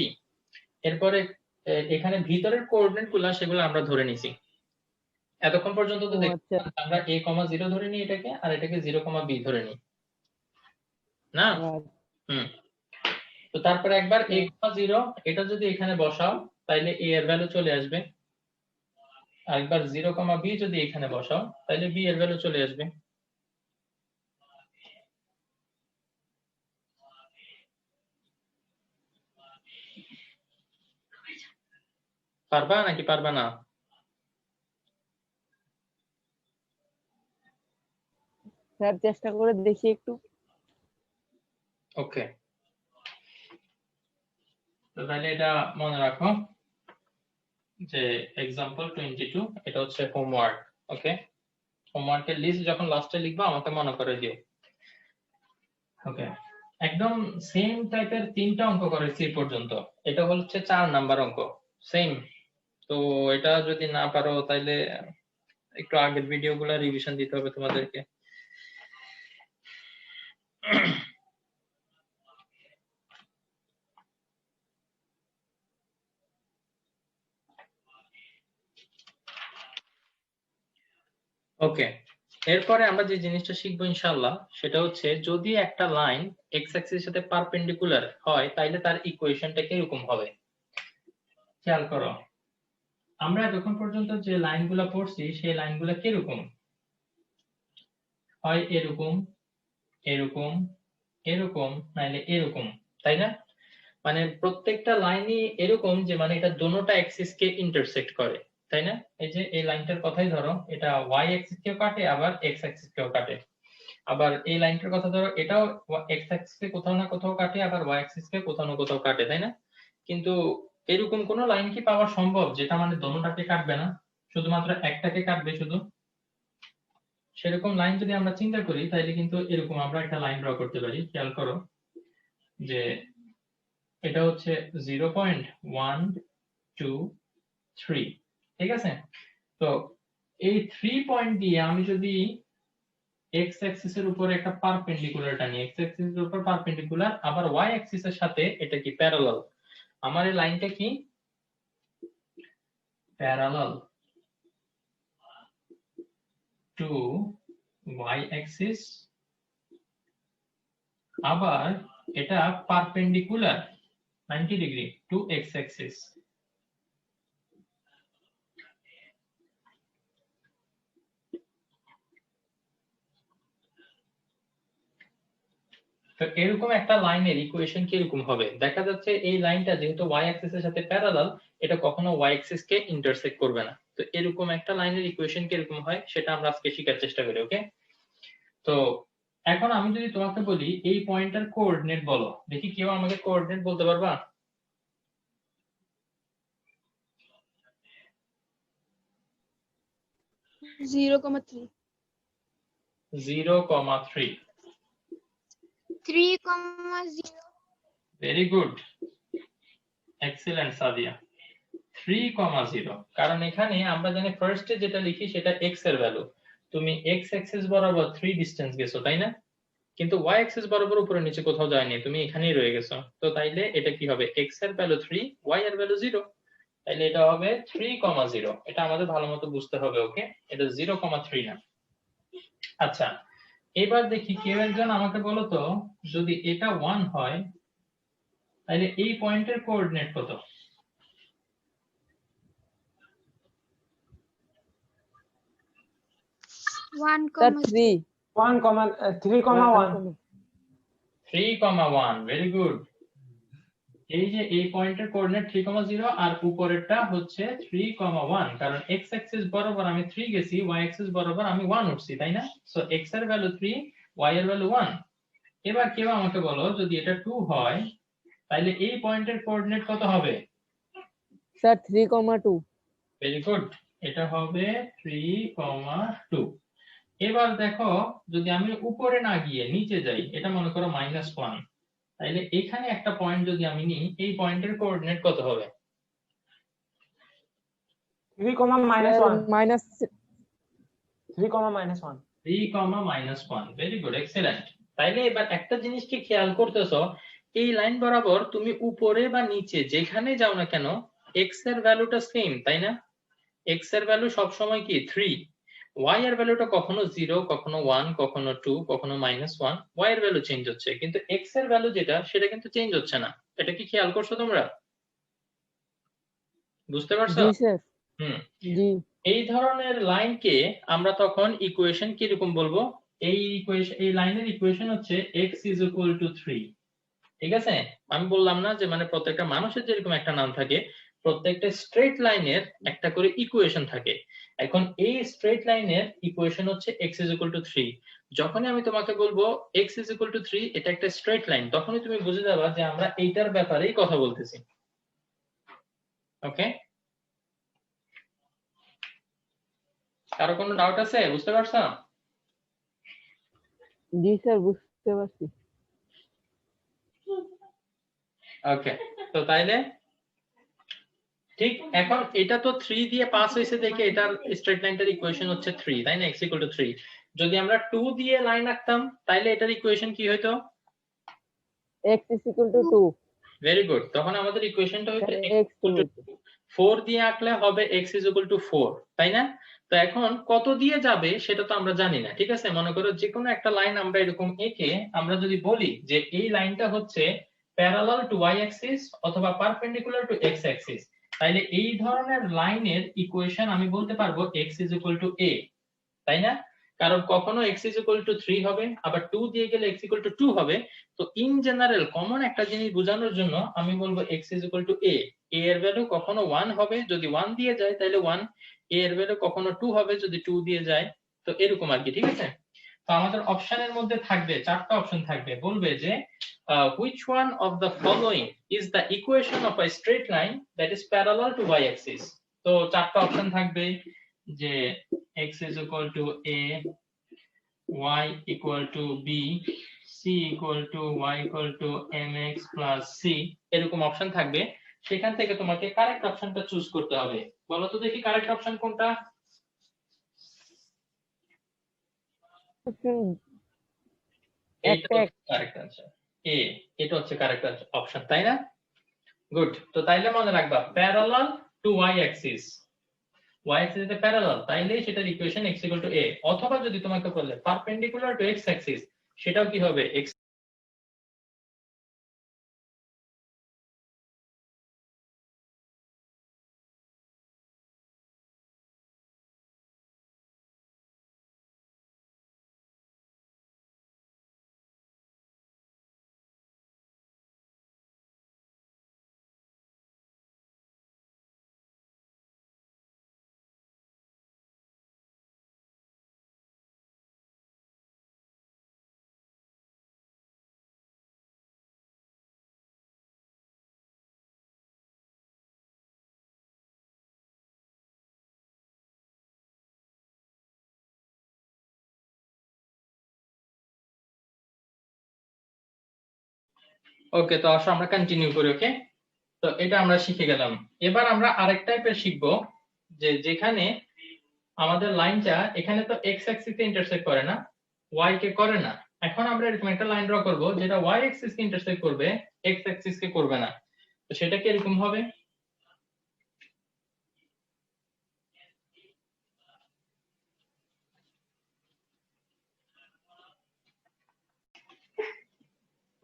এরপরে এখানে ভিতরের কোঅর্ডিনেট গুলা সেগুলো আমরা ধরে নিছি। এতক্ষণ পর্যন্ত তো ও আচ্ছা আমরা a,0 ধরে নিই এটাকে, আর এটাকে 0,b ধরে নিই না। হুম, তো তারপরে একবার a,0 এটা যদি এখানে বসাও তাইলে a এর ভ্যালু চলে আসবে, আর একবার 0,b যদি এখানে বসাও তাইলে b এর ভ্যালু চলে আসবে। পারবা নাকি পারবা না? স্যার চেষ্টা করে দেখি একটু। ওকে, তো তাহলে এটা মনে রাখো যে एग्जांपल 22 এটা হচ্ছে হোমওয়ার্ক। ওকে, হোমওয়ার্কের লিস্ট যখন লাস্টে লিখবা আমাকে মনে করে দিও। ওকে, একদম সেম টাইপের 3টা অঙ্ক করেছি এই পর্যন্ত। এটা হচ্ছে 4 নাম্বার অঙ্ক, সেম। তো এটা যদি না পারো তাহলে একটু আগের ভিডিওগুলো রিভিশন দিতে হবে তোমাদেরকে। ওকে, এরপরে আমরা যে জিনিসটা শিখবো ইনশাআল্লাহ সেটা হচ্ছে যদি একটা লাইন এক্স অ্যাক্সিসের সাথে পারপেন্ডিকুলার হয় তাহলে তার ইকুয়েশনটা কিরকম হবে। খেয়াল করো, আমরা এতক্ষণ পর্যন্ত যে লাইনগুলো পড়ছি সেই লাইনগুলো কিরকম হয়, এরকম এরকম এরকম নাইলে এরকম, তাই না? মানে প্রত্যেকটা লাইনই এরকম যে মানে এটা দোনোটা অ্যাক্সিস কে ইন্টারসেক্ট করে, তাই না? এই যে এই লাইনটার কথাই ধরো, এটা ওয়াই অ্যাক্সিস কেও কাটে আবার এক্স অ্যাক্সিস কেও কাটে। আবার এই লাইনটার কথা ধরো, এটাও এক্স অ্যাক্সিস কে কোথাও না কোথাও কাটে আবার ওয়াই অ্যাক্সিস কে কোথাও না কোথাও কাটে, তাই না? কিন্তু এরকম কোন লাইন কি পাওয়া সম্ভব যেটা মানে দোনোটাকে কাটবে না, শুধুমাত্র একটাকে কাটবে শুধু? সেরকম লাইন যদি আমরা চিন্তা করি তাহলে কিন্তু এরকম আমরা একটা লাইন ড্র করতে পারি। খেয়াল করো যে এটা হচ্ছে 0.123, ঠিক আছে? তো এই 3 পয়েন্ট দিয়ে আমি যদি এক্স অ্যাক্সিস এর উপর একটা পারপেন্ডিকুলার টানি, এক্স অ্যাক্সিস এর উপর পারপেন্ডিকুলার আবার ওয়াই অ্যাক্সিস এর সাথে এটা কি প্যারালাল, আমার এই লাইনটা কি প্যারালাল টু ওয়াই অ্যাক্সিস, আবার এটা perpendicular 90 degree to X axis. তো এরকম একটা লাইনের ইকুয়েশন কিরকম হবে? দেখা যাচ্ছে এই লাইনটা যেহেতু ওয়াই অ্যাক্সিস এর সাথে প্যারালাল, এটা কখনো ওয়াই অ্যাক্সিস কে ইন্টারসেক্ট করবে না। তো এরকম একটা লাইনের ইকুয়েশন কিরকম হয় সেটা আমরা আজকে শেখার চেষ্টা করি। ওকে, তো এখন আমি যদি তোমাকে বলি এই পয়েন্টের কোঅর্ডিনেট বলো, দেখি কেউ আমাকে কোঅর্ডিনেট বলতে পারবা? Zero comma three. 0,3। 3,0. Very good, excellent Sadia. 3,0, কারণ এখানে আমরা জানি ফার্স্টে যেটা লিখি সেটা এক্স এর ভ্যালু। তুমি এক্স অ্যাক্সিস বরাবর 3 ডিসটেন্স গেছো, তাই না? কিন্তু ওয়াই অ্যাক্সিস বরাবর উপরে নিচে কোথাও যায়নি, তুমি এখানেই রয়ে গেছো। তো তাইলে এটা কি হবে, এক্স এর ভ্যালু 3, ওয়াই এর ভ্যালু 0, তাইলে এটা হবে 3,0। এটা আমাদের ভালো মতো বুঝতে হবে। ওকে, এটা 0,3 না। আচ্ছা, এবার দেখি কেউ একজন আমাকে বলো তো, যদি এটা 1 হয় তাহলে এই পয়েন্টের কোঅর্ডিনেট কত? 1,3. 3,1 3,1, ভেরি গুড। এই যে এই পয়েন্টের কোঅর্ডিনেট 3,0 আর উপরেরটা হচ্ছে 3,1, কারণ এক্স অ্যাক্সিস বরাবর আমি 3 গেছি, ওয়াই অ্যাক্সিস বরাবর আমি 1 উঠছি, তাই না? সো এক্স এর ভ্যালু 3, ওয়াই এর ভ্যালু 1। এবার কেউ আমাকে বলো যদি এটা 2 হয় তাহলে এই পয়েন্টের কোঅর্ডিনেট কত হবে? স্যার 3,2। ভেরি গুড, এটা হবে 3,2। এবার দেখো যদি আমি উপরে না গিয়ে নিচে যাই, এটা মনে করো -1, তাহলে এখানে একটা পয়েন্ট যদি আমি নিই, এই পয়েন্টের কোঅর্ডিনেট কত হবে? 3, -1 মাইনাস 3, -1 3, -1, ভেরি গুড, এক্সেলেন্ট। তাইলে এবার একটা জিনিস কি খেয়াল করতেছো, এই লাইন বরাবর তুমি উপরে বা নিচে যেখানে যাও না কেন এক্স এর ভ্যালুটা সেম, তাই না? এক্স এর ভ্যালু সবসময় কি 3, ওয়াই এর ভ্যালুটা কখনো 0, কখনো 1, কখনো 2, কখনো -1, ওয়াই এর ভ্যালু চেঞ্জ হচ্ছে, কিন্তু এক্স এর ভ্যালু যেটা সেটা কিন্তু চেঞ্জ হচ্ছে না। এটা কি খেয়াল করছো তোমরা? বুঝতে পারছো? জি স্যার। হুম। জি এই ধরনের লাইনকে আমরা তখন ইকুয়েশন কিরকম বলবো? এই লাইনের ইকুয়েশন হচ্ছে x is equal to 3। ঠিক আছে? আমি বললাম না যে মানে প্রত্যেকটা মানুষের যেরকম একটা নাম থাকে, প্রত্যেকটা স্ট্রেট লাইনের একটা করে ইকুয়েশন থাকে। এখন এই স্ট্রেট লাইনের ইকুয়েশন হচ্ছে x is equal to 3। যখনই আমি তোমাকে বলবো x is equal to 3 এটা একটা স্ট্রেট লাইন, তখনই তুমি বুঝে যাবা যে আমরা এইটার ব্যাপারেই কথা বলতেছি। ওকে? কারো কোনো ডাউট আছে? বুঝতে পারছো? জি স্যার, বুঝতে পারছি। ওকে, তো তাইলে ঠিক এখন এটা তো 3 দিয়ে পাস হয়েছে দেখে এটার স্ট্রেট লাইনটার ইকুয়েশন হচ্ছে 3, তাই না? x equal to 3। যদি আমরা 2 দিয়ে লাইন আঁকতাম তাইলে এটার ইকুয়েশন কি হতো? x is equal to 2 very good, তখন আমাদের ইকুয়েশনটা হতো sir, x x equal to 2। 4 দিয়ে আঁকলে হবে x is equal to 4, তাই না? তো এখন কত দিয়ে যাবে সেটা তো আমরা জানি না, ঠিক আছে? মনে করো যে কোনো একটা লাইন আমরা এরকম এঁকে আমরা যদি বলি যে এই লাইনটা হচ্ছে প্যারালাল টু y অ্যাক্সিস অথবা পারপেন্ডিকুলার টু x অ্যাক্সিস, তাইলে এই ধরনের লাইনের ইকুয়েশন আমি বলতে পারবো x is equal to a, তাই না? কারণ কখনো x is equal to 3 হবে, আবার 2 দিয়ে গেলে x equal to 2 হবে। তো ইন জেনারেল কমন একটা জিনিস বোঝানোর জন্য আমি বলবো x is equal to a। a এর ভ্যালু কখনো 1 হবে, যদি 1 দিয়ে যায় তাহলে 1। a এর ভ্যালু কখনো 2 হবে যদি 2 দিয়ে যায়, তো এরকম আর কি, ঠিক আছে? তো আমাদের অপশনের মধ্যে থাকবে, চারটা অপশন থাকবে, বলবে যে which one of the following is the equation of a straight line that is parallel to y axis। তো চারটা অপশন থাকবে যে x is equal to a, y equal to b, c equal to y equal to mx plus c, এরকম option থাকবে। সেখান থেকে তোমাকে correct অপশনটা চুজ করতে হবে। বলো তো দেখি কারেক্ট অপশন কোনটা? এইটা কারেক্ট আনসার, এ। এটা হচ্ছে কারেক্ট অপশন, তাই না? গুড। তো তাইলে মনে রাখবা parallel to y Axis, y Axis এর প্যারালাল, তাইলে সেটার equation x equal to a। অথবা যদি তোমাকে বলে পারপেন্ডিকুলার টু x অ্যাক্সিস, সেটাও কি হবে x। ওকে, তো আসো আমরা কন্টিনিউ করি। ওকে, তো এটা আমরা শিখে গেলাম। এবার আমরা আরেক টাইপের শিখবো, যে যেখানে আমাদের লাইনটা এখানে তো x অ্যাক্সিসে ইন্টারসেক্ট করে না, y কে করে না। এখন আমরা এরকম একটা লাইন ড্র করব যেটা y অ্যাক্সিস কে ইন্টারসেক্ট করবে, x অ্যাক্সিস কে করবে না। তো সেটা কি এরকম হবে?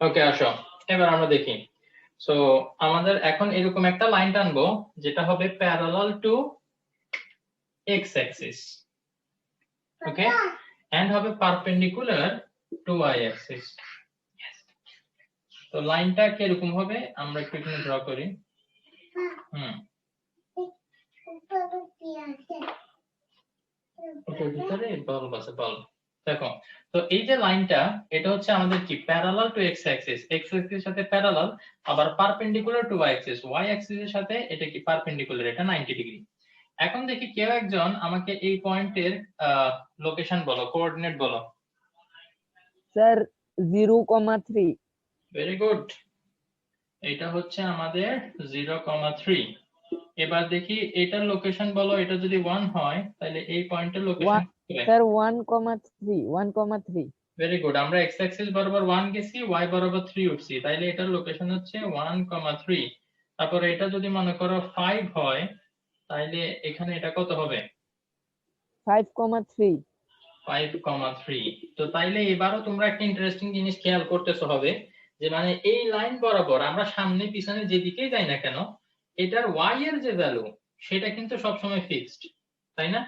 ওকে, আসো এবার আমরা দেখি। সো আমাদের এখন এরকম একটা লাইন টানবো যেটা হবে parallel to x axis, okay, and হবে পারপেন্ডিকুলার টু y অ্যাক্সিস। তো লাইনটা কি এরকম হবে? আমরা একটু এখানে ড্র করি। ওটার ভিতরে বাল্ব আছে, বাল্ব। দেখো, তো এই যে লাইনটা, এটা হচ্ছে আমাদের কি parallel to x Axis, x অ্যাক্সিসের সাথে প্যারালাল, আবার perpendicular to y Axis, y অ্যাক্সিসের সাথে এটা কি পারপেন্ডিকুলার, এটা 90 ডিগ্রি। এখন দেখি কেউ একজন আমাকে এই পয়েন্টের লোকেশন বলো, কোঅর্ডিনেট বলো। স্যার 0,3। ভেরি গুড, এটা হচ্ছে আমাদের 0,3। এবার দেখি এটার লোকেশন বলো। এটা যদি 1 হয় তাহলে এই পয়েন্টের লোকেশন স্যার 1,3। ভেরি গুড, আমরা এক্স অ্যাক্সিস বরাবর 1 গেছি, ওয়াই বরাবর 3 উঠছি, তাইলে এটার লোকেশন হচ্ছে 1,3। তারপরে এটা যদি মনে করো 5 হয় তাইলে এখানে এটা কত হবে? 5,3 5,3। তো তাইলে এবারও তোমরা একটা ইন্টারেস্টিং জিনিস খেয়াল করতেছো হবে যে মানে এই লাইন বরাবর আমরা সামনে পিছনে যেদিকেই যাই না কেন এটার y এর যে ভ্যালু সেটা কিন্তু সবসময় ফিক্সড, তাই না?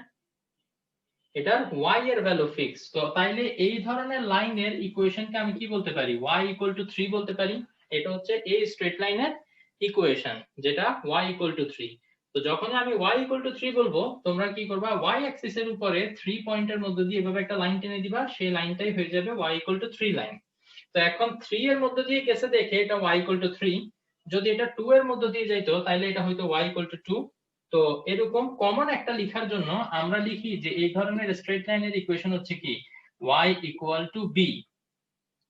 এটার y এর ভ্যালু ফিক্সড। তো তাইলে এই ধরনের লাইনের ইকুয়েশনকে আমি কি বলতে পারি? y = 3 বলতে পারি। এটা হচ্ছে এই স্ট্রেট লাইনের ইকুয়েশন, যেটা y = 3। তো যখন আমি y = 3 বলবো তোমরা কি করবা? y অ্যাক্সিস এর উপরে 3 পয়েন্টের মধ্যে দিয়ে এভাবে একটা লাইন টেনে দিবা, সেই লাইনটাই হয়ে যাবে y = 3 লাইন। তো এখন 3 এর মধ্যে দিয়ে গেছে দেখে এটা y = 3, যদি এটা 2 এর মধ্যে দিয়ে যাইতো তাহলে এটা হয়তো y = 2। তো এরকম কমন একটা লেখার জন্য আমরা লিখি যে এই ধরনের স্ট্রেট লাইনের ইকুয়েশন হচ্ছে কি y = b।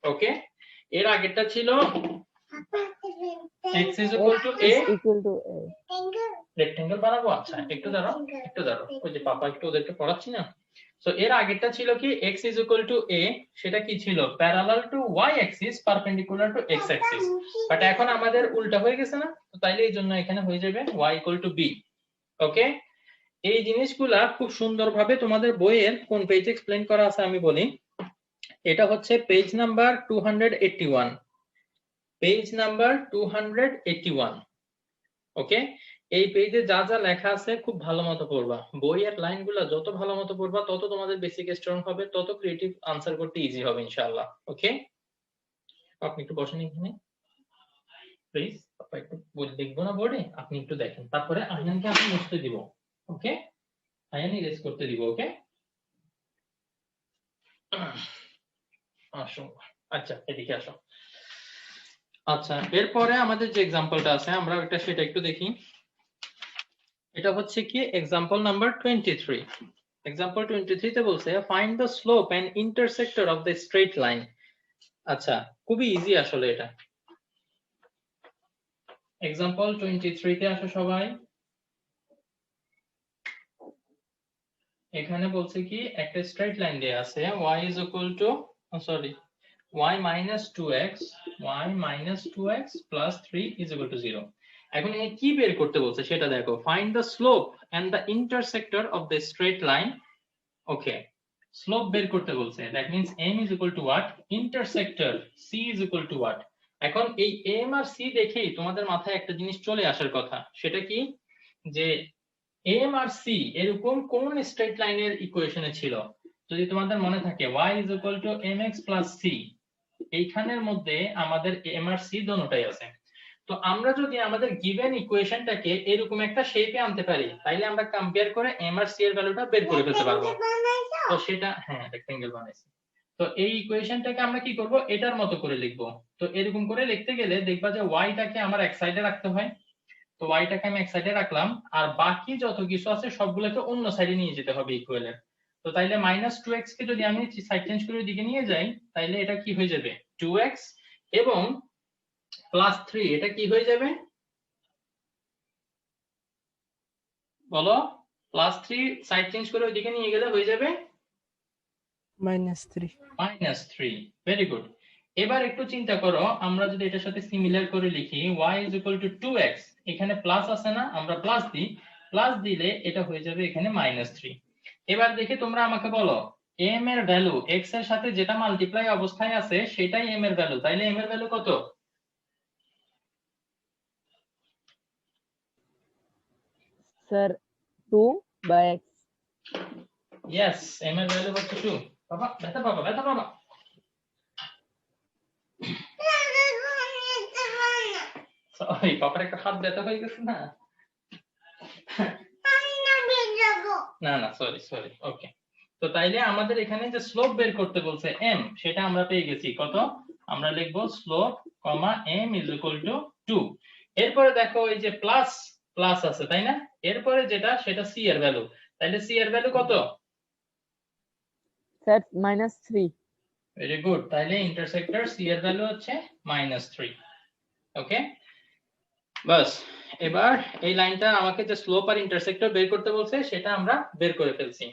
ওকে, এর আগেরটা ছিল x = a। রেক্টেঙ্গেল বানাবো, আচ্ছা একটু দাঁড়াও ওই যে পাপা একটু ওদেরকে পড়াচ্ছি না। সো এর আগেরটা ছিল কি x = a, সেটা কি ছিল? Parallel to y Axis perpendicular to x Axis. But এখন আমাদের উল্টা হয়ে গেছে না, তো তাইলে এই জন্য এখানে হয়ে যাবে y = b। ওকে, এই জিনিসগুলা খুব সুন্দরভাবে তোমাদের বইয়ের কোন পেজে এক্সপ্লেইন করা আছে আমি বলি। এটা হচ্ছে পেজ নাম্বার 281, পেজ নাম্বার 281। ওকে, এই পেজে যা যা লেখা আছে খুব ভালো মতো পড়বা। বইয়ের লাইনগুলো যত ভালো মতো পড়বা তত তোমাদের বেসিক স্ট্রং হবে, তত ক্রিয়েটিভ আনসার করতে ইজি হবে ইনশাআল্লাহ। ওকে, আপনি একটু বসেন এখানে প্লিজ। আপা একটু দেখবো না বোর্ডে, আপনি একটু দেখেন, তারপরে আয়ানকে আমি মুছতে দিব। ওকে, আয়ান ইরেজ করতে দিব। ওকে, আসো, আচ্ছা এদিকে আসো। আচ্ছা, এরপরে আমাদের যে এক্সাম্পলটা আছে আমরা ওটা সেটা একটু দেখি। এটা হচ্ছে কি এক্সাম্পল নাম্বার 23। এক্সাম্পল 23 তে বলছে find the slope and intersector of the straight line. আচ্ছা, খুবই ইজি আসলে এটা। এক্সাম্পল 23 তে আসো সবাই। এখানে বলছে কি একটা স্ট্রেট লাইন দেয়া আছে y - 2x plus 3 = 0। এখন এখানে কি বের করতে বলছে সেটা দেখো। Find the slope and the intersector of the straight line. Okay, slope বের করতে বলছে, that means m = what, intersector c = what। এখন এই m আর c দেখেই তোমাদের মাথায় একটা জিনিস চলে আসার কথা, সেটা কি যে m আর c এরকম কোন স্ট্রেট লাইনের ইকুয়েশনে ছিল? যদি তোমাদের মনে থাকে y = mx plus c, এইখানের মধ্যে আমাদের m আর c দোনোটাই আছে। তো আমরা যদি আমাদের গিভেন ইকুয়েশনটাকে এরকম একটা শেপে আনতে পারি তাইলে আমরা কম্পেয়ার করে m আর c এর ভ্যালুটা বের করে ফেলতে পারবো। তো সেটা, হ্যাঁ রেক্টেঙ্গেল বানাইছি। তো এই ইকুয়েশনটাকে আমরা কি করব? এটার মতো করে লিখবো। তো এরকম করে লিখতে গেলে দেখবা যে y টাকে আমার এক সাইডে রাখতে হয়। তো y টাকে আমি এক সাইডে রাখলাম, আর বাকি যত কিছু আছে সবগুলোকে অন্য সাইডে নিয়ে যেতে হবে ইকুয়ালের। তো তাইলে -2x কে যদি আমি সাইড চেঞ্জ করে দিকে নিয়ে যাই তাইলে এটা কি হয়ে যাবে? 2x, এবং +3 এটা কি হয়ে যাবে বলো? +3 সাইড চেঞ্জ করে ওইদিকে নিয়ে গেলে হয়ে যাবে -3। -3। Very good. এবার একটু চিন্তা করো, আমরা যদি এটার সাথে সিমিলার করে লিখি y = 2x, এখানে প্লাস আছে না, আমরা প্লাস দিই, প্লাস দিলে এটা হয়ে যাবে এখানে -3। এবার দেখে তোমরা আমাকে বলো m এর ভ্যালু x এর সাথে যেটা মাল্টিপ্লাই অবস্থায় আছে সেটাই m এর ভ্যালু, তাইলে m এর ভ্যালু কত? Sir 2/x। ইয়েস, m এর ভ্যালু হচ্ছে 2। বাবা ব্যথা বাবা সরি, পাপার একটা হাত ব্যথা হয়ে গেছে না? না সরি। ওকে, তো তাইলে আমাদের এখানে যে স্লোপ বের করতে বলছে m, সেটা আমরা পেয়ে গেছি। কত? আমরা লিখবো স্লোপ, m = 2। এরপরে দেখো এই যে প্লাস প্লাস আছে তাই না? এরপরে যেটা সেটা c এর ভ্যালু, তাইলে c এর ভ্যালু কত? স্যার -3। ভেরি গুড, তাইলে ইন্টারসেক্টর c এর ভ্যালু হচ্ছে -3। ওকে, বাস এবার এই লাইনটা আমাকে যে স্লোপ আর ইন্টারসেক্টর বের করতে বলছে সেটা আমরা বের করে ফেলছি।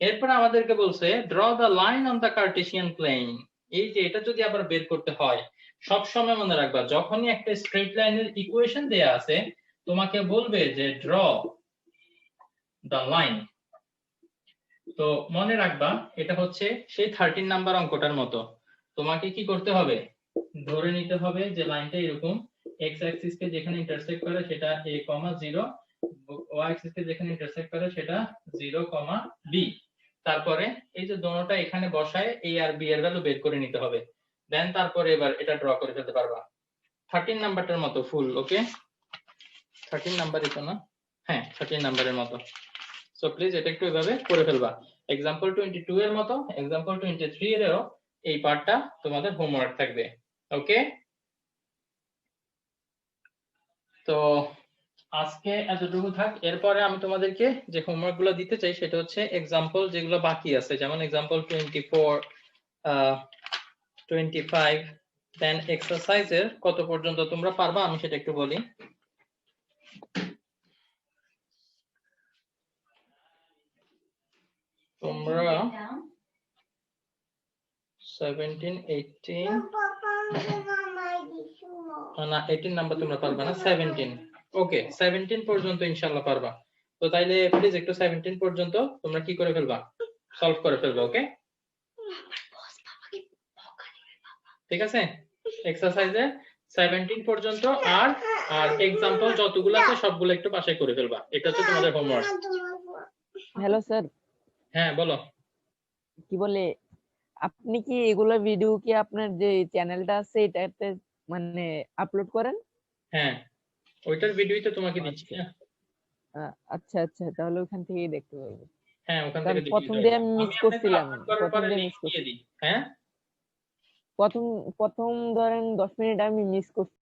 এরপর আমাদেরকে বলছে draw the line on the Cartesian plane. এই যে এটা যদি আবার বের করতে হয়, সব সময় মনে রাখবা যখনই একটা স্ট্রেট লাইনের ইকুয়েশন দেয়া আছে তোমাকে বলবে যে ড্র দ্য লাইন। তো মনে রাখবা এটা হচ্ছে সেই 13 নাম্বার অঙ্কটার মতো। তোমাকে কি করতে হবে, ধরে নিতে হবে যে লাইনটা এরকম, এক্স অ্যাক্সিস কে যেখানে ইন্টারসেক্ট করে সেটা a, 0, ওয়াই অ্যাক্সিস কে যেখানে ইন্টারসেক্ট করে সেটা 0, b। তারপরে এই যে দোনোটা এখানে বসায় a আর b এর ভ্যালু বের করে নিতে হবে, দেন তারপরে এবার এটা ড্র করে ফেলতে পারবা 13 নাম্বারটার মতো ফুল। ওকে, 13 নাম্বারই তো না? হ্যাঁ 13 নাম্বারের মতো। সো প্লিজ এটা একটু এভাবে করে ফেলবা। এক্সাম্পল 22 এর মতো এক্সাম্পল 23 এরও এই পার্টটা তোমাদের হোমওয়ার্ক থাকবে। ওকে, তো আজকে এতটুকু থাক। এরপরে আমি তোমাদেরকে যে হোমওয়ার্ক গুলো দিতে চাই সেটা হচ্ছে এক্সাম্পল যেগুলো বাকি আছে, যেমন এক্সাম্পল 24, 25, দেন এক্সারসাইজের কত পর্যন্ত তোমরা পারবা আমি সেটা একটু বলি। তোমরা 17, 18 না 18 নাম্বার তোমরা পারবা না, 17। ওকে 17 পর্যন্ত ইনশাআল্লাহ পারবা। তো তাইলে প্লিজ একটু 17 পর্যন্ত তোমরা কি করে ফেলবা, সলভ করে ফেলবা। ওকে, ঠিক আছে, এক্সারসাইজে 17 পর্যন্ত আর আর এক্সাম্পল যতগুলো আছে সবগুলো একটু পাশে করে ফেলবা। এটা হচ্ছে তোমাদের হোমওয়ার্ক। হ্যালো স্যার, হ্যাঁ বলো। কি বলে আপনি কি এগুলো ভিডিও কি আপনার যে চ্যানেলটা আছে এটাতে মানে আপলোড করেন? হ্যাঁ ওইটার ভিডিওই তো তোমাকে দিচ্ছি না। আচ্ছা আচ্ছা, তাহলে ওখান থেকেই দেখতে পারবো। হ্যাঁ ওখান কারণ থেকে দেখে প্রথম নিতে দিয়ে পারবা। আমি মিস আমি আপনাকে করছিলাম, আপলোড করার প্রথম পরে দিয়ে লিংক মিস করছি। দিয়ে দিই। হ্যাঁ প্রথম ধরেন 10 মিনিট আমি মিস করছি।